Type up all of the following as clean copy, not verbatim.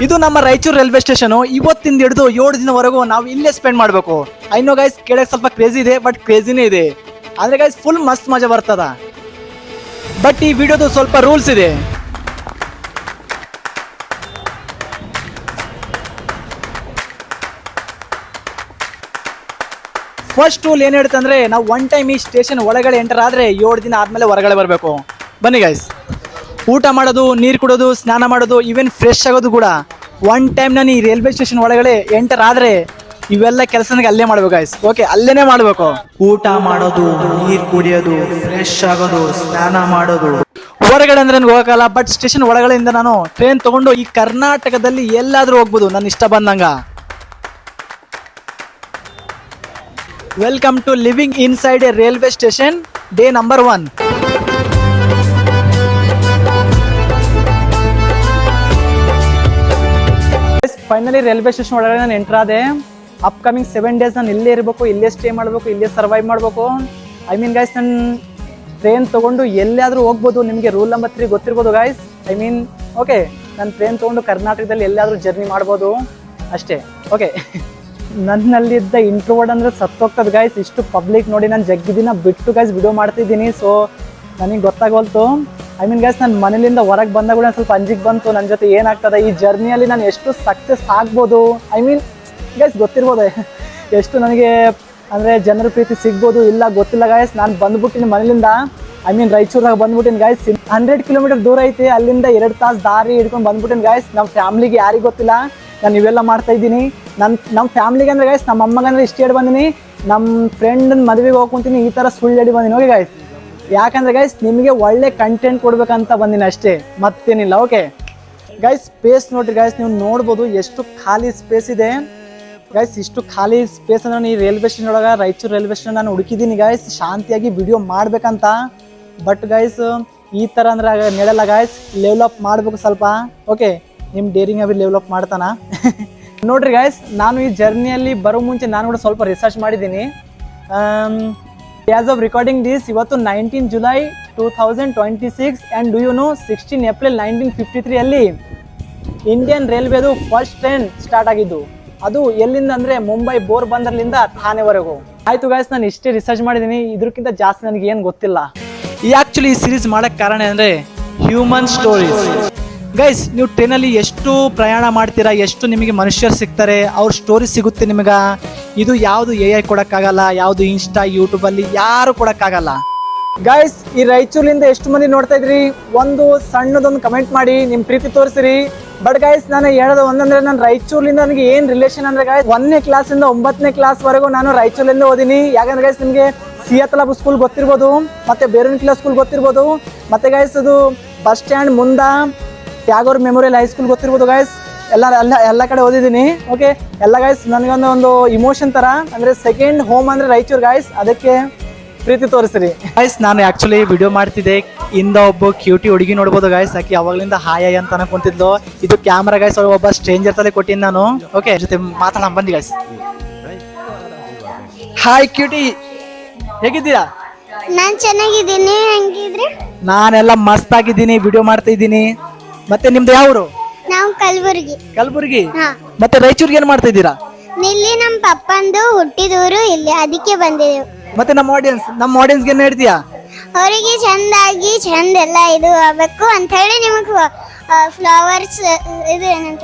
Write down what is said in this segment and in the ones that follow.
ಇದು ನಮ್ಮ Raichur railway station. ಇವತ್ತಿಂದ ಹಿಡಿದು 7 ದಿನವರೆಗೂ ನಾವು ಇಲ್ಲೇ ಸ್ಪೆಂಡ್ ಮಾಡಬೇಕು. ಐ ನೋ ಗೈಸ್, ಕೇಳಕ್ಕೆ ಸ್ವಲ್ಪ ಕ್ರೇಜಿ ಇದೆ, ಬಟ್ ಕ್ರೇಜಿನೇ ಇದೆ. ಅಂದ್ರೆ ಗೈಸ್ ಫುಲ್ ಮಸ್ತ್ ಮಜಾ ಬರ್ತದ. ಬಟ್ ಈ ವಿಡಿಯೋದು ಸ್ವಲ್ಪ ರೂಲ್ಸ್ ಇದೆ. ಫಸ್ಟ್ ರೂಲ್ ಏನ್ ಹೇಳ್ತಂದ್ರೆ, ನಾವು ಒನ್ ಟೈಮ್ ಈ ಸ್ಟೇಷನ್ ಒಳಗಡೆ ಎಂಟರ್ ಆದ್ರೆ 7 ದಿನ ಆದ್ಮೇಲೆ ಹೊರಗಡೆ ಬರಬೇಕು. ಬನ್ನಿ ಗೈಸ್, ಊಟ ಮಾಡೋದು, ನೀರು ಕುಡೋದು, ಸ್ನಾನ ಮಾಡೋದು, ಈವನ್ ಫ್ರೆಶ್ ಆಗೋದು ಕೂಡ ಒನ್ ಟೈಮ್ ನಾನು ಈ ರೈಲ್ವೆ ಸ್ಟೇಷನ್ ಒಳಗಡೆ ಎಂಟರ್ ಆದ್ರೆ ಇವೆಲ್ಲ ಕೆಲಸ ಅಲ್ಲೇ ಮಾಡ್ಬೇಕು ಗೈಸ್. ಓಕೆ, ಅಲ್ಲೇನೆ ಮಾಡ್ಬೇಕು. ಊಟ ಮಾಡೋದು, ನೀರು ಕುಡಿಯೋದು, ಫ್ರೆಶ್ ಆಗೋದು, ಸ್ನಾನ ಮಾಡೋದು. ಹೊರಗಡೆ ಅಂದ್ರೆ ನನಗೆ ಹೋಗಲ್ಲ, ಬಟ್ ಸ್ಟೇಷನ್ ಒಳಗಡೆಯಿಂದ ನಾನು ಟ್ರೈನ್ ತಗೊಂಡು ಈ ಕರ್ನಾಟಕದಲ್ಲಿ ಎಲ್ಲಾದ್ರೂ ಹೋಗ್ಬೋದು ನನ್ನ ಇಷ್ಟ ಬಂದಂಗ. Welcome to living inside a railway station, day number 1. Finally railway station ಒಳಗಡೆ ನಾನು ಎಂಟರ್ ಆದೆ. ಅಪ್ಕಮಿಂಗ್ 7 ಡೇಸ್ ನಾನು ಇಲ್ಲೇ ಇರಬೇಕು, ಇಲ್ಲೇ ಸ್ಟೇ ಮಾಡಬೇಕು, ಇಲ್ಲೇ ಸರ್ವೈವ್ ಮಾಡಬೇಕು. ಐ ಮೀನ್ ಗೈಸ್, ನಾನು ಟ್ರೈನ್ ತೊಗೊಂಡು ಎಲ್ಲಾದರೂ ಹೋಗ್ಬೋದು. ನಿಮಗೆ ರೂಲ್ ನಂಬರ್ 3 ಗೊತ್ತಿರ್ಬೋದು ಗೈಸ್. ಐ ಮೀನ್ ಓಕೆ, ನಾನು ಟ್ರೈನ್ ತೊಗೊಂಡು ಕರ್ನಾಟಕದಲ್ಲಿ ಎಲ್ಲಾದರೂ ಜರ್ನಿ ಮಾಡ್ಬೋದು ಅಷ್ಟೇ. ಓಕೆ, ನನ್ನಲ್ಲಿದ್ದ ಇಂಟ್ರೋವರ್ಡ್ ಅಂದರೆ ಸತ್ತೋಗ್ತದೆ ಗೈಸ್. ಇಷ್ಟು ಪಬ್ಲಿಕ್ ನೋಡಿ ನಾನು ಜಗ್ಗಿದಿನ ಬಿಟ್ಟು ಗೈಸ್ ವಿಡಿಯೋ ಮಾಡ್ತಿದ್ದೀನಿ. ಸೊ ನನಗೆ ಗೊತ್ತಾಗೋಲ್ತು. ಐ ಮೀನ್ ಗೈಸ್, ನಾನು ಮನೇಲಿಂದ ಹೊರಗೆ ಬಂದಾಗ ಕೂಡ ಸ್ವಲ್ಪ ಅಂಜಿಗೆ ಬಂತು, ನನ್ನ ಜೊತೆ ಏನಾಗ್ತದೆ ಈ ಜರ್ನಿಯಲ್ಲಿ, ನಾನು ಎಷ್ಟು ಸಕ್ಸಸ್ ಆಗ್ಬೋದು. ಐ ಮೀನ್ ಗೈಸ್ ಗೊತ್ತಿರ್ಬೋದು ಎಷ್ಟು ನನಗೆ ಅಂದರೆ ಜನರ ಪ್ರೀತಿ ಸಿಗ್ಬೋದು ಇಲ್ಲ ಗೊತ್ತಿಲ್ಲ ಗೈಸ್. ನಾನು ಬಂದ್ಬಿಟ್ಟಿನಿ ಮನೇಲಿಂದ, ಐ ಮೀನ್ ರಾಯಚೂರಾಗ ಬಂದ್ಬಿಟ್ಟಿನಿ ಗೈಸ್. 100 ಕಿಲೋಮೀಟರ್ ದೂರ ಐತಿ, ಅಲ್ಲಿಂದ 2 ತಾಸು ದಾರಿ ಹಿಡ್ಕೊಂಡು ಬಂದ್ಬಿಟ್ಟಿನಿ ಗೈಸ್. ನಮ್ಮ ಫ್ಯಾಮ್ಲಿಗೆ ಯಾರಿಗೆ ಗೊತ್ತಿಲ್ಲ ನಾನು ಇವೆಲ್ಲ ಮಾಡ್ತಾ ಇದ್ದೀನಿ. ನಮ್ಮ ಫ್ಯಾಮ್ಲಿಗೆ ಅಂದರೆ ಗೈಸ್, ನಮ್ಮ ಅಮ್ಮಗಂದ್ರೆ ಇಷ್ಟು ಹೇಳಿ ಬಂದಿನಿ, ನಮ್ಮ ಫ್ರೆಂಡ್ ಮದುವೆಗೆ ಹೋಗ್ಕೊಂತೀನಿ, ಈ ಥರ ಸುಳ್ಳು ಹೇಳಿ ಬಂದಿನಿ. ಓಕೆ ಗೈಸ್, ಯಾಕಂದ್ರೆ ಗೈಸ್ ನಿಮಗೆ ಒಳ್ಳೆ ಕಂಟೆಂಟ್ ಕೊಡ್ಬೇಕಂತ ಬಂದಿನಿ ಅಷ್ಟೇ, ಮತ್ತೇನಿಲ್ಲ. ಓಕೆ ಗೈಸ್, ಸ್ಪೇಸ್ ನೋಡ್ರಿ ಗೈಸ್, ನೀವು ನೋಡ್ಬೋದು ಎಷ್ಟು ಖಾಲಿ ಸ್ಪೇಸ್ ಇದೆ ಗೈಸ್. ಇಷ್ಟು ಖಾಲಿ ಸ್ಪೇಸ್ ಅಂದ್ರೆ ಈ ರೈಲ್ವೆ ಸ್ಟೇಷನ್ ಒಳಗೆ, ರಾಯಚೂರು ರೈಲ್ವೆ ಸ್ಟೇಷನ್ ನಾನು ಹುಡುಕಿದ್ದೀನಿ ಗೈಸ್ ಶಾಂತಿಯಾಗಿ ವಿಡಿಯೋ ಮಾಡ್ಬೇಕಂತ. ಬಟ್ ಗೈಸ್ ಈ ಥರ ಅಂದ್ರೆ ನಡೆಯಲ್ಲ ಗೈಸ್, ಲೆವೆಲಪ್ ಮಾಡಬೇಕು ಸ್ವಲ್ಪ. ಓಕೆ, ನಿಮ್ಮ ಡೇರಿಂಗ್ ಅಭಿ ಲೆವೆಲಪ್ ಮಾಡ್ತಾನ. ನೋಡ್ರಿ ಗೈಸ್, ನಾನು ಈ ಜರ್ನಿಯಲ್ಲಿ ಬರೋ ಮುಂಚೆ ನಾನು ಕೂಡ ಸ್ವಲ್ಪ ರಿಸರ್ಚ್ ಮಾಡಿದ್ದೀನಿ. ಆಸ್ ಆಫ್ ರೆಕಾರ್ಡಿಂಗ್ ದಿಸ್, ಇವತ್ತು 19 July 2026 and do you know 16 April 1953 ಅಲ್ಲಿ ಇಂಡಿಯನ್ ರೈಲ್ವೇದು ಫಸ್ಟ್ ಟ್ರೈನ್ ಸ್ಟಾರ್ಟ್ ಆಗಿದ್ದು. ಅದು ಎಲ್ಲಿಂದ ಅಂದರೆ ಮುಂಬೈ ಬೋರ್ ಬಂದರ್ಲಿಂದ ಥಾನೆವರೆಗೂ. ಆಯಿತು ಗೈಸ್, ನಾನು ಇಷ್ಟೇ ರಿಸರ್ಚ್ ಮಾಡಿದ್ದೀನಿ, ಇದಕ್ಕಿಂತ ಜಾಸ್ತಿ ನನಗೆ ಏನು ಗೊತ್ತಿಲ್ಲ. ಈ ಆ್ಯಕ್ಚುಲಿ ಈ ಸೀರೀಸ್ ಮಾಡೋಕ್ಕೆ ಕಾರಣ ಅಂದರೆ ಹ್ಯೂಮನ್ ಸ್ಟೋರೀಸ್ ಗೈಸ್. ನೀವು ಟ್ರೈನಲ್ಲಿ ಎಷ್ಟು ಪ್ರಯಾಣ ಮಾಡ್ತೀರಾ, ಎಷ್ಟು ನಿಮಗೆ ಮನುಷ್ಯರು ಸಿಗ್ತಾರೆ, ಅವ್ರ ಸ್ಟೋರಿ ಸಿಗುತ್ತೆ ನಿಮಗೆ. ಇದು ಯಾವುದು AI ಕೊಡೋಕ್ಕಾಗಲ್ಲ, ಯಾವುದು ಇನ್ಸ್ಟಾ ಯೂಟ್ಯೂಬಲ್ಲಿ ಯಾರು ಕೊಡೋಕ್ಕಾಗಲ್ಲ ಗೈಸ್. ಈ ರಾಯಚೂರಿಂದ ಎಷ್ಟು ಮಂದಿ ನೋಡ್ತಾ ಇದ್ರಿ, ಒಂದು ಸಣ್ಣದೊಂದು ಕಮೆಂಟ್ ಮಾಡಿ, ನಿಮ್ಮ ಪ್ರೀತಿ ತೋರಿಸಿರಿ. ಬಟ್ ಗೈಸ್, ನಾನು ಹೇಳೋದು ಒಂದಂದ್ರೆ, ನಾನು ರಾಯಚೂರಿಂದ ನನಗೆ ಏನು ರಿಲೇಷನ್ ಅಂದರೆ ಗೈಸ್, 1ನೇ ಕ್ಲಾಸಿಂದ 9ನೇ ಕ್ಲಾಸ್ವರೆಗೂ ನಾನು ರಾಯಚೂರಿಂದ ಓದಿನಿ. ಯಾಕಂದ್ರೆ ಗೈಸ್ ನಿಮಗೆ ಸಿಯತಲಾಬ್ ಸ್ಕೂಲ್ ಗೊತ್ತಿರ್ಬೋದು, ಮತ್ತು ಬೇರೂನ್ಕಿಲಾ ಸ್ಕೂಲ್ ಗೊತ್ತಿರ್ಬೋದು, ಮತ್ತು ಗೈಸ್ ಅದು ಬಸ್ ಸ್ಟ್ಯಾಂಡ್ ಮುಂದೆ ಟ್ಯಾಗೋರ್ ಮೆಮೋರಿಯಲ್ ಹೈಸ್ಕೂಲ್ ಗೊತ್ತಿರ್ಬೋದು ಗೈಸ್. ಎಲ್ಲ ಕಡೆ ಓದಿದ್ದೀನಿ. ಓಕೆ ಎಲ್ಲ ಗೈಸ್, ನನಗೊಂದು ಇಮೋಷನ್ ಥರ, ಅಂದರೆ ಸೆಕೆಂಡ್ ಹೋಮ್ ಅಂದರೆ ರಾಯಚೂರು ಗೈಸ್, ಅದಕ್ಕೆ ಪ್ರೀತಿ ತೋರಿಸ್ರಿ ಗೈಸ್. ನಾನು ಆ್ಯಕ್ಚುಲಿ ವಿಡಿಯೋ ಮಾಡ್ತಿದ್ದೆ, ಇಂದ ಒಬ್ಬ ಕ್ಯೂಟಿ ಹುಡುಗಿ ನೋಡ್ಬೋದು ಗೈಸ್. ಆಕಿ ಅವಾಗಲಿಂದ ಹಾಯ್ ಅಂತ ಅನ್ಕೊಂತಿದ್ಲು. ಇದು ಕ್ಯಾಮ್ರಾ ಗೈಸ್, ಒಬ್ಬ ಸ್ಟ್ರೇಂಜರ್ ತಲೆ ಕೊಟ್ಟಿನಿ ನಾನು. ಓಕೆ, ಜೊತೆ ಮಾತಾಡೋಣ ಬನ್ನಿ ಗೈಸ್. ಹಾಯ್ ಕ್ಯೂಟಿ, ಹೇಗಿದ್ದೀರಾ? ನಾನು ಚೆನ್ನಾಗಿದ್ದೀನಿ, ಹೆಂಗಿದ್ರಿ? ನಾನೆಲ್ಲ ಮಸ್ತ್ ಆಗಿದ್ದೀನಿ, ವಿಡಿಯೋ ಮಾಡ್ತಾ ಇದ್ದೀನಿ. ಮತ್ತೆ ನಿಮ್ದು ಯಾವ್ರು? ನಾವು ಕಲಬುರ್ಗಿ. ಮತ್ತೆ ರಾಯಚೂರಿಗೆ ಏನ್ ಮಾಡ್ತಾ ಇದ್ದೀರಾ? ಇಲ್ಲಿ ನಮ್ಮ ಪಪ್ಪಂದು ಹುಟ್ಟಿದೂರು ಇಲ್ಲಿ, ಅದಕ್ಕೆ ಬಂದಿದ್ದೇವೆ. ಮತ್ತೆ ನಮ್ಮ ಆಡಿಯನ್ಸ್ಗೆ ಏನ್ ಹೇಳ್ತೀಯಾ? ಅವರಿಗೆ ಚಂದಾಗಿ ಚಂದ ಎಲ್ಲ ಇದು ಆಗ್ಬೇಕು ಅಂತ ಹೇಳಿ ನಿಮಗೆ ಫ್ಲವರ್ಸ್ ಇದು ಏನಂತ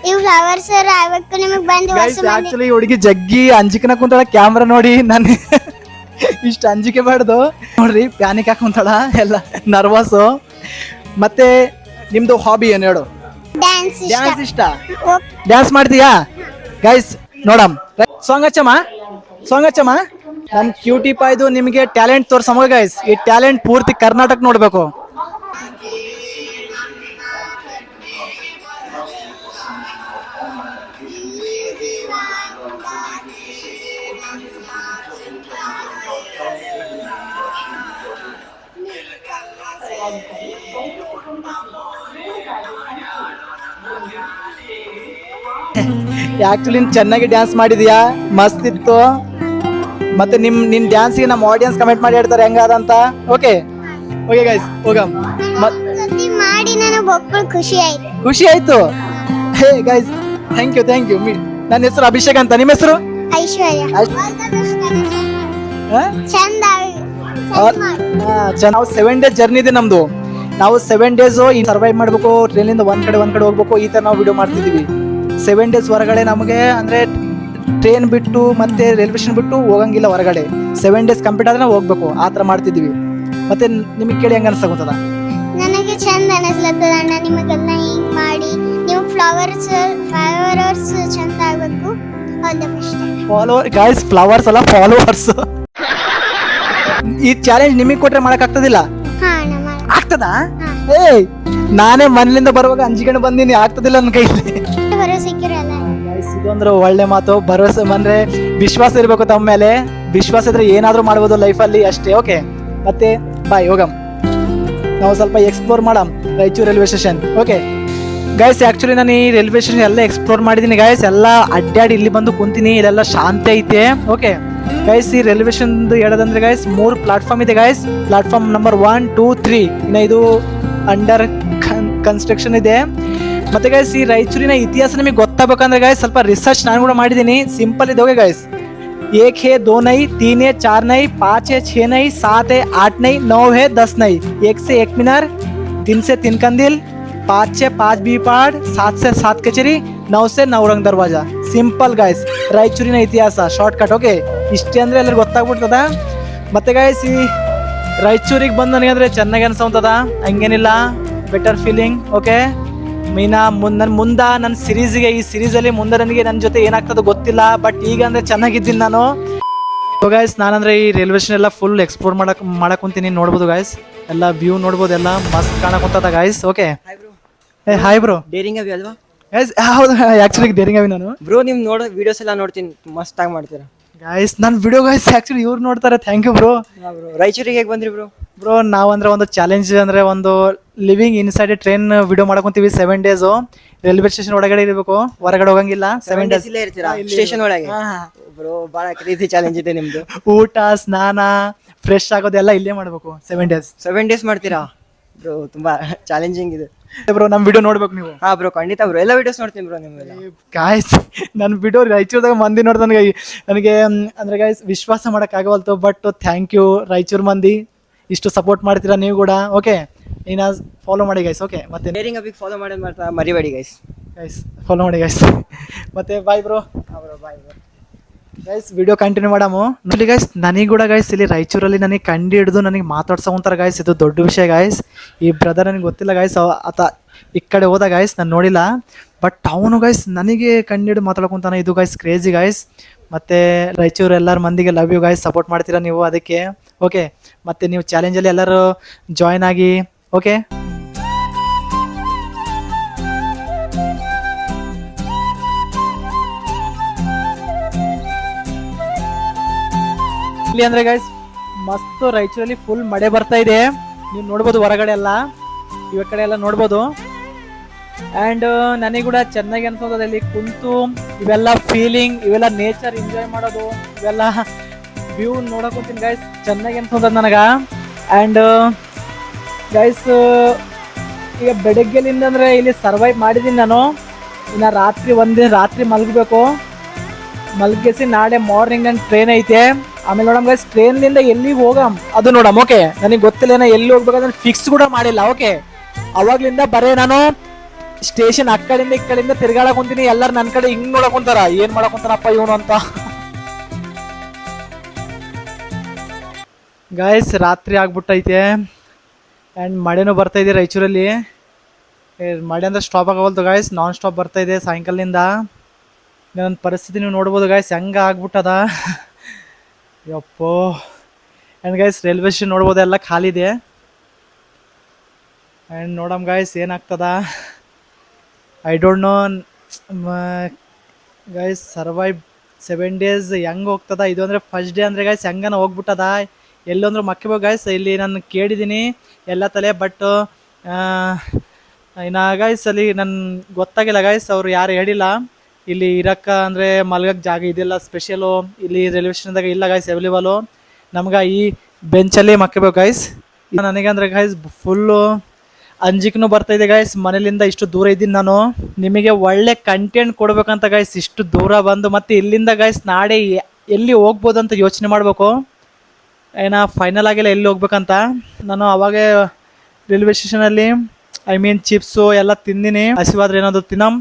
ಈ ಫ್ಲವರ್ಸ್ ಆಗ್ಬೇಕು ನಿಮಗೆ ಬಂದು. ಆಕ್ಚುಲಿ ಹುಡುಗಿ ಜಗ್ಗಿ ಅಂಜಿಕೆನ ಕುಂತಾಳ, ಕ್ಯಾಮ್ರಾ ನೋಡಿ ನಾನು ಇಷ್ಟು ಅಂಜಿಕೆ ಬಾರ್ದು ನೋಡ್ರಿ, ಪ್ಯಾನಿಕ್ ಹಾಕೊಂತಾಳ, ಎಲ್ಲ ನರ್ವಸ್. ಮತ್ತೆ ನಿಮ್ದು ಹಾಬಿ ಏನು ಹೇಳು? ಡ್ಯಾನ್ಸ್ ಇಷ್ಟ. ಡ್ಯಾನ್ಸ್ ಮಾಡ್ತೀಯಾ ಗೈಸ್? ನೋಡಮ್, ಸಾಂಗ್ ಹಚ್ಚಮ್ಮ. ನಮ್ ಕ್ಯೂಟಿ ಪಾಯ್ದು ನಿಮಗೆ ಟ್ಯಾಲೆಂಟ್ ತೋರ್ಸಮ್ಮ ಗೈಸ್. ಈ ಟ್ಯಾಲೆಂಟ್ ಪೂರ್ತಿ ಕರ್ನಾಟಕ ನೋಡ್ಬೇಕು. ಆಕ್ಚುಲಿ ಚೆನ್ನಾಗಿ ಡ್ಯಾನ್ಸ್ ಮಾಡಿದ್ಯಾ, ಮಸ್ತ್ ಇತ್ತು. ಮತ್ತೆ ನಿನ್ ಡ್ಯಾನ್ಸ್ಗೆ ನಮ್ಮ ಆಡಿಯನ್ಸ್ ಕಮೆಂಟ್ ಮಾಡಿ ಹೇಳ್ತಾರೆ ಹೆಂಗಾದಂತ. Okay guys, ಹೋಗಮ್. ಮಾಡಿ ನನಗೆ ಖುಷಿ ಆಯ್ತು. ಹೇ ಗೈಸ್, ಥ್ಯಾಂಕ್ ಯು ನನ್ನ ಹೆಸರು ಅಭಿಷೇಕ್ ಅಂತ, ನಿಮ್ಮ ಹೆಸರು? ಐಶ್ವರ್ಯ. ಹಾ? ಚಂದ ನಾವು 7 days ಜರ್ನಿ ಇದೆ ನಮ್ದು. ನಾವು 7 days ಈ ಸರ್ವೈವ್ ಮಾಡ್ಬೇಕು, ಟ್ರೈನಿಂದ ಒಂದ್ ಕಡೆ ಹೋಗ್ಬೇಕು, ಈ ತರ ನಾವು ವಿಡಿಯೋ ಮಾಡ್ತಿದೀವಿ. 7 days ಹೊರಗಡೆ ನಮಗೆ ಅಂದ್ರೆ ಟ್ರೈನ್ ಬಿಟ್ಟು ಮತ್ತೆ ರೈಲ್ವೆ ಸ್ಟೇಷನ್ ಬಿಟ್ಟು ಹೋಗಂಗಿಲ್ಲ ಹೊರಗಡೆ. 7 days ಕಂಪ್ಲೀಟ್ ಆದ್ರೆ ನಾವು ಹೋಗ್ಬೇಕು, ಆ ತರ ಮಾಡ್ತಿದೀವಿ. ಮತ್ತೆ ನಿಮಗೆ ಕೇಳಿ ಹೆಂಗ ಅನ್ಸಕುಂತದ? ನನಗೆ ಚಂದ ಅನಿಸ್ಲತ್ತದ ಅಣ್ಣ, ನಿಮಗೆಲ್ಲ ಹಿಂಗ್ ಮಾಡಿ ನೀವು ಫ್ಲವರ್ಸ್ ಚಂದ ಆಗ್ಬೇಕು. All the best. Follower guys, flowers ಅಲ್ಲ ಫಾಲೋವರ್ಸ್. ಈ ಚಾಲೆಂಜ್ ನಿಮಗೆ ಕೊಟ್ರೆ ಮಾಡಕ್ ಆಗ್ತದಿಲ್ಲ? ಹಾ ಅಣ್ಣ ಮಾಡಿ. ಆಗ್ತದ? ಹಾ. ಏಯ್, ನಾನೇ ಮನೇಲಿಂದ ಬರುವಾಗ ಅಂಜಿಕೊಂಡು ಬಂದಿನಿ, ಆಗ್ತದಿಲ್ಲ ನನ್ನ ಕೈಲಿ. ಭರವಸೆ ಸಿಕ್ಕಿರಲ್ಲ. ಗೈಸ್, ಇದೊಂದ್ರೆ ಒಳ್ಳೆ ಮಾತು. ಭರವಸೆ ಅಂದ್ರೆ ವಿಶ್ವಾಸ ಇರ್ಬೇಕು ತಮ್ಮ ಮೇಲೆ. ವಿಶ್ವಾಸ ಇದ್ರೆ ಏನಾದ್ರೂ ಮಾಡ್ಬೋದು ಲೈಫಲ್ಲಿ, ಅಷ್ಟೇ. ಓಕೆ, ಮತ್ತೆ ಬಾಯ್, ಹೋಗಮ್. ನಾವು ಸ್ವಲ್ಪ explore madam Raichur railway station. Okay guys, actually ನಾನು ಈ ರೈಲ್ವೆ ಸ್ಟೇಷನ್ ಎಲ್ಲ ಎಕ್ಸ್ಪ್ಲೋರ್ ಮಾಡಿದ್ದೀನಿ ಗೈಸ್. ಎಲ್ಲ ಅಡ್ಡಾಡಿ ಇಲ್ಲಿ ಬಂದು ಕುಂತೀನಿ, ಇಲ್ಲೆಲ್ಲ ಶಾಂತಿ ಐತೆ. ಓಕೆ ಗೈಸ್, ಈ ರೈಲ್ವೆ ಸ್ಟೇಷನ್ ಹೇಳೋದಂದ್ರೆ ಗೈಸ್ 3 ಪ್ಲಾಟ್ಫಾರ್ಮ್ ಇದೆ ಗೈಸ್. Platform number 1, 2, 3. ಇನ್ನು ಇದು ಅಂಡರ್ ಕನ್ಸ್ಟ್ರಕ್ಷನ್ ಇದೆ. ಮತ್ತೆ ಗೈಸ್, ಈ ರಾಯಚೂರಿನ ಇತಿಹಾಸ ನಿಮಗೆ ಗೊತ್ತಾಗಬೇಕಂದ್ರೆ ಗೈಸ್ ಸ್ವಲ್ಪ ರಿಸರ್ಚ್ ನಾನು ಕೂಡ ಮಾಡಿದ್ದೀನಿ. ಸಿಂಪಲ್ ಇದೆ. ಓಕೆ ಗೈಸ್, 1 है 2 नहीं, 3 है 4 नहीं, 5 है 6 नहीं, 7 है 8 नहीं, 9 है 10 नहीं, 1 से 1 मीनार, 3 से 3 कंदील, 5 से 5 बी पहाड़, 7 से 7 कचेरी, 9 से 9 रंग दरवाजा. ಸಿಂಪಲ್ ಗೈಸ್, ರಾಯಚೂರಿನ ಇತಿಹಾಸ ಶಾರ್ಟ್ ಕಟ್. ಓಕೆ, ಇಷ್ಟೇ ಅಂದ್ರೆ ಎಲ್ಲರಿಗೂ ಗೊತ್ತಾಗ್ಬಿಡ್ತದ. ಮತ್ತೆ ಗೈಸ್, ಈ ರಾಯಚೂರಿಗೆ ಬಂದು ನನಗೆ ಅಂದ್ರೆ ಚೆನ್ನಾಗಿ ಅನ್ಸೋಂತದ, ಹಂಗೇನಿಲ್ಲ, ಬೆಟರ್ ಫೀಲಿಂಗ್. ಓಕೆ, ನನ್ನ ಸಿರೀಸ್ಗೆ, ಈ ಸಿರೀಸಲ್ಲಿ ಮುಂದೆ ನನಗೆ ನನ್ನ ಜೊತೆ ಏನಾಗ್ತದೋ ಗೊತ್ತಿಲ್ಲ, ಬಟ್ ಈಗ ಅಂದ್ರೆ ಚೆನ್ನಾಗಿದ್ದೀನಿ ನಾನು. ಗೈಸ್, ನಾನಂದ್ರೆ ಈ ರೈಲ್ವೆ ಸ್ಟೇಷನ್ ಎಲ್ಲ ಫುಲ್ ಎಕ್ಸ್ಪ್ಲೋರ್ ಮಾಡಕ್ ಕುಂತೀನಿ. ನೋಡ್ಬೋದು ಗೈಸ್, ಎಲ್ಲ ವ್ಯೂ ನೋಡ್ಬೋದು, ಎಲ್ಲ ಮಸ್ತ್ ಕಾಣಕುಂತದ guys. Okay, hi bro. Daring ಅವಿ ಅಲ್ವಾ ಗೈಸ್? ಹೌದು, ಆಕ್ಚುಲಿ ಡೇರಿಂಗ್ ಅವಿ ನಾನು. ಬ್ರೋ, ನಿಮ್ ನೋಡೋ ವಿಡಿಯೋಸ್ ಎಲ್ಲ ನೋಡ್ತೀನಿ, ಮಸ್ತ್ ಆಗಿ ಮಾಡ್ತೀರಾ ಗೈಸ್. ನನ್ನ ವಿಡಿಯೋ ಗೈಸ್ ಆಕ್ಚುಲಿ ಇವ್ರು ನೋಡ್ತಾರೆ. Thank you bro. ರಾಯಚೂರಿಗೆ ಹೇಗೆ ಬಂದ್ರಿ ಬ್ರೋ? ಬ್ರೋ, ನಾವಂದ್ರೆ ಒಂದು ಚಾಲೆಂಜ್ ಅಂದ್ರೆ ಒಂದು ಲಿವಿಂಗ್ ಇನ್ಸೈಡ್ ಟ್ರೈನ್ ವಿಡಿಯೋ ಮಾಡ್ಕೊಂತೀವಿ. 7 days ರೈಲ್ವೆ ಸ್ಟೇಷನ್ ಒಳಗಡೆ ಇರಬೇಕು, ಹೊರಗಡೆ ಹೋಗಂಗಿಲ್ಲ. 7 days ಇಲ್ಲೇ ಇರ್ತೀರಾ ಸ್ಟೇಷನ್ ಒಳಗೆ? ಬ್ರೋ, ಬಹಳ ಕ್ರೇಜಿ ಚಾಲೆಂಜ್ ಇದೆ ನಿಮ್ದು. ಊಟ, ಸ್ನಾನ, ಫ್ರೆಶ್ ಆಗೋದೆಲ್ಲ ಇಲ್ಲೇ ಮಾಡ್ಬೇಕು. 7 days 7 days ಮಾಡ್ತೀರಾ ಬ್ರೋ? ತುಂಬಾ ಚಾಲೆಂಜಿಂಗ್ ಇದೆ ಬ್ರೋ. ನಮ್ ವಿಡಿಯೋ ನೋಡ್ಬೇಕು ನೀವು. ಹಾ ಬ್ರೋ, ಖಂಡಿತ ಬ್ರೋ, ಎಲ್ಲ ವಿಡಿಯೋಸ್ ನೋಡ್ತೀನಿ ಬ್ರೋ ನಿಮ್ಮೆಲ್ಲ. ಗಾಯ್ಸ್, ನನ್ನ ವಿಡಿಯೋ ರಾಯಚೂರ್ದಾಗ ಮಂದಿ ನೋಡ್ದ ನನಗೆ ಅಂದ್ರೆ ಗಾಯ್ಸ್ ವಿಶ್ವಾಸ ಮಾಡಕ್ ಆಗವಲ್ತು. ಬಟ್ ಥ್ಯಾಂಕ್ ಯು ರಾಯಚೂರ್ ಮಂದಿ, ಇಷ್ಟು ಸಪೋರ್ಟ್ ಮಾಡ್ತೀರಾ ನೀವು ಕೂಡ. ಓಕೆ, ನೀನು ಫಾಲೋ ಮಾಡಿ ಗೈಸ್. ಓಕೆ, ಮತ್ತೆ ಡೇರಿಂಗ್ ಅಬಿಗೆ ಫಾಲೋ ಮಾಡೋದು ಮಾಡ್ತಾ ಮರಿಬೇಡಿ ಗೈಸ್. ಫಾಲೋ ಮಾಡಿ ಗೈಸ್. ಮತ್ತೆ bye bro. Bye bro. Guys, video continue ಮಾಡಾಮು. ನೋಡಿ ಗೈಸ್, ನನಗೆ ಕೂಡ ಗೈಸ್ ಇಲ್ಲಿ ರಾಯಚೂರಲ್ಲಿ ನನಗೆ ಕಂಡು ಹಿಡಿದು ನನಗೆ ಮಾತಾಡ್ಸೋಂತಾರೆ ಗೈಸ್. ಇದು ದೊಡ್ಡ ವಿಷಯ ಗೈಸ್. ಈ ಬ್ರದರ್ ನನಗೆ ಗೊತ್ತಿಲ್ಲ ಗೈಸ್, ಆತ ಈ ಕಡೆ ಹೋದ ಗೈಸ್, ನಾನು ನೋಡಿಲ್ಲ. ಬಟ್ ಅವನು ಗೈಸ್ ನನಗೆ ಕಂಡು ಹಿಡಿದು ಮಾತಾಡ್ಕೊಂತಾನೆ. ಇದು ಗೈಸ್ ಕ್ರೇಜಿ ಗೈಸ್. ಮತ್ತು ರಾಯಚೂರು ಎಲ್ಲರ ಮಂದಿಗೆ ಲವ್ ಯು ಗೈಸ್, ಸಪೋರ್ಟ್ ಮಾಡ್ತೀರಾ ನೀವು ಅದಕ್ಕೆ. ಓಕೆ, ಮತ್ತು ನೀವು ಚಾಲೆಂಜಲ್ಲಿ ಎಲ್ಲರೂ ಜಾಯ್ನ್ ಆಗಿ. ಓಕೆ, ಇಲ್ಲಿ ಅಂದ್ರೆ ಗೈಸ್ ಮಸ್ತ್ ರಾಯಚೂರಲ್ಲಿ ಫುಲ್ ಮಳೆ ಬರ್ತಾ ಇದೆ. ನೀವು ನೋಡ್ಬೋದು ಹೊರಗಡೆ ಎಲ್ಲ, ಇವ ಕಡೆ ಎಲ್ಲ ನೋಡ್ಬೋದು. ಆ್ಯಂಡ್ ನನಗೆ ಕೂಡ ಚೆನ್ನಾಗಿ ಅನ್ಸೋದು ಇಲ್ಲಿ ಕುಂತು ಇವೆಲ್ಲ ಫೀಲಿಂಗ್, ಇವೆಲ್ಲ ನೇಚರ್ ಎಂಜಾಯ್ ಮಾಡೋದು, ಇವೆಲ್ಲ ವ್ಯೂ ನೋಡಕೊಂತೀನಿ ಗೈಸ್. ಚೆನ್ನಾಗಿ ಅನ್ಸೋದ ನನಗೆ. ಆ್ಯಂಡ್ ಗೈಸ್, ಈಗ ಬೆಳಗ್ಗೆಲಿಂದ ಅಂದರೆ ಇಲ್ಲಿ ಸರ್ವೈವ್ ಮಾಡಿದ್ದೀನಿ ನಾನು. ಇನ್ನು ರಾತ್ರಿ ಮಲಗಬೇಕು. ಮಲಗಿಸಿ ನಾಳೆ ಮಾರ್ನಿಂಗ್ ನನ್ನ ಟ್ರೈನ್ ಐತೆ. ಆಮೇಲೆ ನೋಡಮ್ ಗೈಸ್, ಟ್ರೈನ್ಲಿಂದ ಎಲ್ಲಿಗೆ ಹೋಗಮ್ ಅದು ನೋಡಮ್. ಓಕೆ, ನನಗೆ ಗೊತ್ತಿಲ್ಲ ನಾ ಎಲ್ಲಿ ಹೋಗ್ಬೇಕಂದ್ರೆ ಫಿಕ್ಸ್ ಕೂಡ ಮಾಡಿಲ್ಲ. ಓಕೆ, ಅವಾಗ್ಲಿಂದ ಬರೇ ನಾನು ಸ್ಟೇಷನ್ ಆ ಕಡೆಯಿಂದ ಈ ಕಡೆಯಿಂದ ತಿರ್ಗಾಡಕ್ ಕುಂತೀನಿ. ಎಲ್ಲರೂ ನನ್ನ ಕಡೆ ಹಿಂಗ್ ನೋಡಕ್ ಕುಂತಾರ, ಏನ್ ಮಾಡಕ್ ಕುಂತಾನಪ್ಪ ಇವನು ಅಂತ. ಗೈಸ್, ರಾತ್ರಿ ಆಗ್ಬಿಟ್ಟೈತೆ ಆ್ಯಂಡ್ ಮಳೆನೂ ಬರ್ತಾ ಇದೆ ರಾಯಚೂರಲ್ಲಿ. ಮಳೆ ಅಂದ್ರೆ ಸ್ಟಾಪ್ ಆಗವಲ್ತು ಗೈಸ್, ನಾನ್ ಸ್ಟಾಪ್ ಬರ್ತಾ ಇದೆ ಸಾಯಂಕಾಲದಿಂದ. ನನ್ನ ಪರಿಸ್ಥಿತಿ ನೀವು ನೋಡ್ಬೋದು ಗೈಸ್, ಹೆಂಗ ಆಗ್ಬಿಟ್ಟದ ಯಪ್ಪೋ. ಆ್ಯಂಡ್ ಗೈಸ್, ರೈಲ್ವೆ ಸ್ಟೇಷನ್ ನೋಡ್ಬೋದು ಎಲ್ಲ ಖಾಲಿ ಇದೆ. ಆ್ಯಂಡ್ ನೋಡಮ್ ಗೈಸ್ ಏನಾಗ್ತದ, I don't know guys. Survive 7 days ಹೆಂಗೆ ಹೋಗ್ತದ ಇದು ಅಂದರೆ ಫಸ್ಟ್ ಡೇ ಅಂದರೆ ಗೈಸ್ ಹೆಂಗನ ಹೋಗ್ಬಿಟ್ಟದ. ಎಲ್ಲೊಂದ್ರೂ ಮಕ್ಕಿಬೇಕು ಗೈಸ್. ಇಲ್ಲಿ ನಾನು ಕೇಳಿದ್ದೀನಿ ಎಲ್ಲ ತಲೆ, ಬಟ್ ಇನ್ನು ಗೈಸ್ ಅಲ್ಲಿ ನನ್ ಗೊತ್ತಾಗಿಲ್ಲ ಗೈಸ್, ಅವ್ರು ಯಾರು ಹೇಳಿಲ್ಲ. ಇಲ್ಲಿ ಇರಕ್ಕ ಅಂದರೆ ಮಲ್ಗಕ್ಕೆ ಜಾಗ ಇದೆಲ್ಲ ಸ್ಪೆಷಲು ಇಲ್ಲಿ ರೈಲ್ವೆ ಸ್ಟೇಷನ್ದಾಗ ಇಲ್ಲ ಗೈಸ್ ಅವೈಲೇಬಲು. ನಮ್ಗೆ ಈ ಬೆಂಚಲ್ಲಿ ಮಕ್ಕಬೇಕು ಗೈಸ್. ನನಗೆ ಅಂದರೆ ಗೈಸ್ ಫುಲ್ಲು ಅಂಜಿಕ್ನು ಬರ್ತಾ ಇದೆ ಗೈಸ್, ಮನೇಲಿಂದ ಇಷ್ಟು ದೂರ ಇದ್ದೀನಿ ನಾನು. ನಿಮಗೆ ಒಳ್ಳೆ ಕಂಟೆಂಟ್ ಕೊಡ್ಬೇಕಂತ ಗೈಸ್ ಇಷ್ಟು ದೂರ ಬಂದು ಮತ್ತೆ ಇಲ್ಲಿಂದ ಗೈಸ್ ನಾಳೆ ಎಲ್ಲಿ ಹೋಗ್ಬೋದು ಅಂತ ಯೋಚನೆ ಮಾಡಬೇಕು. ಫೈನಲ್ ಆಗಿಲ್ಲ ಎಲ್ಲಿ ಹೋಗ್ಬೇಕಂತ. ನಾನು ಅವಾಗೇ ರೈಲ್ವೆ ಸ್ಟೇಷನಲ್ಲಿ ಚಿಪ್ಸು ಎಲ್ಲ ತಿಂದಿನಿ. ಹಸಿವಾದ್ರೆ ಏನಾದ್ರು ತಿನ್ನಮ್,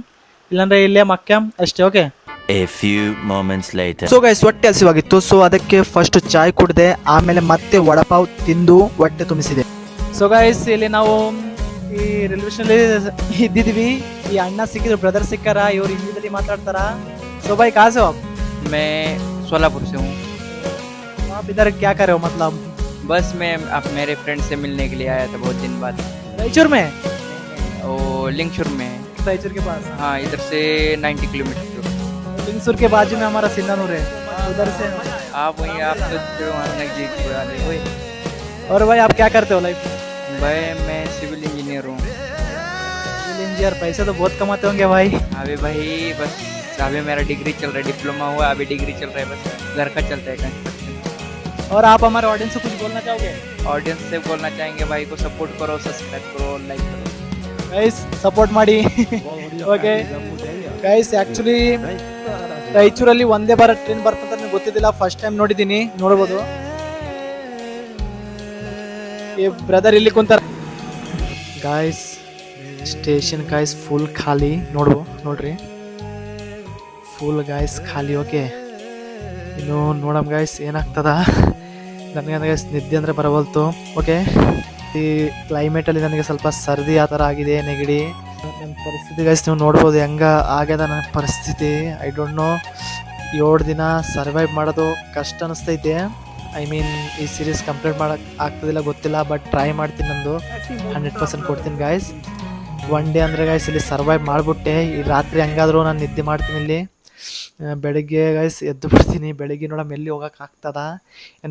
ಇಲ್ಲಾಂದ್ರೆ ಇಲ್ಲೇ ಮಕ್ಕ್ಯಾಮ್ ಅಷ್ಟೇ. Okay. A few moments later. So guys ಹೊಟ್ಟೆ ಹಸಿವಾಗಿತ್ತು, ಸೊ ಅದಕ್ಕೆ ಫಸ್ಟ್ ಚಾಯ್ ಕುಡಿದೆ, ಆಮೇಲೆ ಮತ್ತೆ ವಡಪಾವ್ ತಿಂದು ಹೊಟ್ಟೆ ತುಂಬಿಸಿದೆ. ಸೊ ಗೈಸ್ ಇಲ್ಲಿ ನಾವು ಈ ರೈಲ್ವೆ ಸ್ಟೇಷನ್ ಇದ್ದಿದ್ವಿ. ಈ ಅಣ್ಣ ಸಿಕ್ಕಿದ್ರು, ಬ್ರದರ್ ಸಿಕ್ಕಾರ, ಇವ್ರು ಹಿಂದಿದಲ್ಲಿ ಮಾತಾಡ್ತಾರ. ಸೊ ಬೈ ಕಾಸು मैं सोलापुर से हूँ. आप इधर क्या कर रहे हो? मतलब बस मैं अब मेरे फ्रेंड से मिलने के लिए आया था बहुत दिन बाद. रायचूर में? वो लिंगशुर में. रायचूर के पास? हाँ, इधर से 90 किलोमीटर दूर. लिंगसुर के बाजू में हमारा सिन्नानूर है, उधर से आप वहीं आप तो वहाँ नजदीक वाले हो. और भाई आप क्या करते हो लाइफ? भाई मैं सिविल इंजीनियर हूँ. सिविल इंजीनियर, पैसे तो बहुत कमाते होंगे भाई. अभी भाई बस अभी मेरा डिग्री चल रहा है, डिप्लोमा हुआ, अभी डिग्री चल रहा है, बस घर का चलता है कंस्ट्रक्शन. और आप हमारे ऑडियंस से कुछ बोलना चाहोगे? ऑडियंस से बोलना चाहेंगे भाई को सपोर्ट करो, सब्सक्राइब करो, लाइक करो. ಗೈಸ್ ಸಪೋರ್ಟ್ ಮಾಡಿ. ಓಕೆ ಗೈಸ್, ಆ್ಯಕ್ಚುಲಿ ರಾಯಚೂರಲ್ಲಿ ಒಂದೇ ಬಾರ ಟ್ರೈನ್ ಬರ್ತಂತ ನನಗೆ ಗೊತ್ತಿದ್ದಿಲ್ಲ, ಫಸ್ಟ್ ಟೈಮ್ ನೋಡಿದ್ದೀನಿ. ನೋಡ್ಬೋದು ಈ ಬ್ರದರ್ ಇಲ್ಲಿ ಕುಂತಾರ. ಗಾಯ್ಸ್ ಸ್ಟೇಷನ್ ಗಾಯ್ಸ್ ಫುಲ್ ಖಾಲಿ, ನೋಡ್ರಿ ಫುಲ್ ಗಾಯ್ಸ್ ಖಾಲಿ. ಓಕೆ, ಇನ್ನು ನೋಡಮ್ ಗಾಯ್ಸ್ ಏನಾಗ್ತದ. ನನಗೆ ಗೈಸ್ ನಿದ್ದೆ ಅಂದರೆ ಬರವಲ್ತು. ಓಕೆ, ಈ ಕ್ಲೈಮೇಟಲ್ಲಿ ನನಗೆ ಸ್ವಲ್ಪ ಸರ್ದಿ ಆ ಥರ ಆಗಿದೆ, ನೆಗಡಿ. ನನ್ನ ಪರಿಸ್ಥಿತಿ ಗೈಸ್ ನೀವು ನೋಡ್ಬೋದು ಹೆಂಗ ಆಗ್ಯದ ನನ್ನ ಪರಿಸ್ಥಿತಿ. ಐ ಡೋಂಟ್ ನೋ, 7 ದಿನ ಸರ್ವೈವ್ ಮಾಡೋದು ಕಷ್ಟ ಅನಿಸ್ತೈತೆ. ಈ ಸೀರೀಸ್ ಕಂಪ್ಲೀಟ್ ಮಾಡೋಕ್ಕೆ ಆಗ್ತದಿಲ್ಲ ಗೊತ್ತಿಲ್ಲ, ಬಟ್ ಟ್ರೈ ಮಾಡ್ತೀನಿ. ನಂದು 100% ಕೊಡ್ತೀನಿ ಗಾಯ್ಸ್. ಒನ್ ಡೇ ಅಂದರೆ ಗಾಯ್ಸ್ ಇಲ್ಲಿ ಸರ್ವೈವ್ ಮಾಡಿಬಿಟ್ಟೆ. ಈ ರಾತ್ರಿ ಹೆಂಗಾದರೂ ನಾನು ನಿದ್ದೆ ಮಾಡ್ತೀನಿ ಇಲ್ಲಿ. ಬೆಳಗ್ಗೆ ಗೈಸ್ ಎದ್ದು ಬಿಡ್ತೀನಿ. ಬೆಳಗ್ಗೆ ನೋಡಮ್ ಎಲ್ಲಿ ಹೋಗೋಕೆ ಆಗ್ತದ.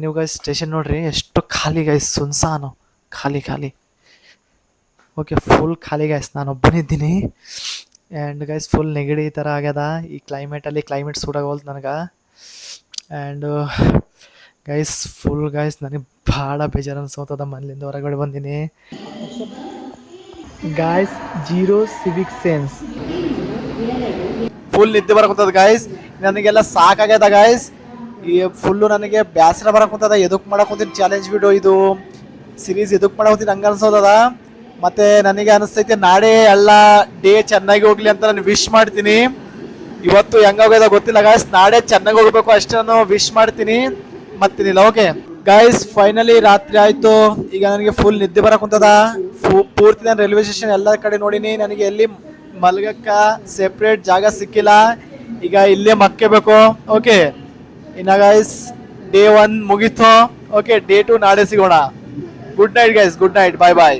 ನೀವು ಗೈಸ್ ಸ್ಟೇಷನ್ ನೋಡ್ರಿ ಎಷ್ಟು ಖಾಲಿ ಗೈಸ್, ಸುನ್ಸಾನು, ಖಾಲಿ. ಓಕೆ, ಫುಲ್ ಖಾಲಿ ಗೈಸ್, ನಾನು ಒಬ್ಬನಿದ್ದೀನಿ. ಆ್ಯಂಡ್ ಗೈಸ್ ಫುಲ್ ನೆಗಡಿ ಈ ಥರ ಆಗ್ಯದ ಈ ಕ್ಲೈಮೇಟಲ್ಲಿ. ಕ್ಲೈಮೇಟ್ ಸೂಟಾಗೋಲ್ತು ನನಗೆ. ಆ್ಯಂಡ್ ಗೈಸ್ ಫುಲ್ ಗೈಸ್ ನನಗೆ ಭಾಳ ಬೇಜಾರು ಅನ್ಸೋತದ. ಮನೆಯಿಂದ ಹೊರಗಡೆ ಬಂದೀನಿ ಗಾಯ್ಸ್. 0 ಸಿವಿಕ್ ಸೆನ್ಸ್, ಫುಲ್ ನಿದ್ದೆ ಬರಕುಂತದ ಗಾಯ್ಸ್. ನನಗೆಲ್ಲ ಸಾಕಾಗ್ಯದ ಗಾಯ್ಸ್. ಈ ಫುಲ್ಲು ನನಗೆ ಬೇಸರ ಬರಕುಂತದ. ಎದಕ್ಕೆ ಮಾಡಕುಂತೀನಿ ಚಾಲೆಂಜ್ ವಿಡಿಯೋ, ಇದು ಸೀರೀಸ್ ಎದಕ್ಕೆ ಮಾಡಕುಂತೀನಿ ಹಂಗೆ ಅನ್ಸೋದದ. ಮತ್ತು ನನಗೆ ಅನಿಸ್ತೈತೆ ನಾಳೆ ಎಲ್ಲ ಡೇ ಚೆನ್ನಾಗಿ ಹೋಗ್ಲಿ ಅಂತ ನಾನು ವಿಶ್ ಮಾಡ್ತೀನಿ. ಇವತ್ತು ಹೆಂಗಾಗೋದ ಗೊತ್ತಿಲ್ಲ ಗಾಯ್ಸ್, ನಾಳೆ ಚೆನ್ನಾಗಿ ಹೋಗ್ಬೇಕು ಅಷ್ಟೇ ನಾನು ವಿಶ್ ಮಾಡ್ತೀನಿ. ಮತ್ತೇನಿಲ್ಲ. ಓಕೆ ಗಾಯ್ಸ್, ಫೈನಲಿ ರಾತ್ರಿ ಆಯಿತು. ಈಗ ನನಗೆ ಫುಲ್ ನಿದ್ದೆ ಬರಕುಂತದ. ಪೂರ್ತಿ ನಾನು ರೈಲ್ವೆ ಸ್ಟೇಷನ್ ಎಲ್ಲ ಕಡೆ ನೋಡಿನಿ, ನನಗೆ ಎಲ್ಲಿ ಮಲ್ಗಕ್ಕ ಸೆಪ್ರೇಟ್ ಜಾಗ ಸಿಕ್ಕಿಲ್ಲ. ಈಗ ಇಲ್ಲೇ ಮಕ್ಕಬೇಕು. ಓಕೆ, ಇನ್ನ ಗೈಸ್ ಡೇ 1 ಮುಗೀತು. ಓಕೆ, ಡೇ 2 ನಾಳೆ ಸಿಗೋಣ. Good night guys, good night, bye ಬಾಯ್.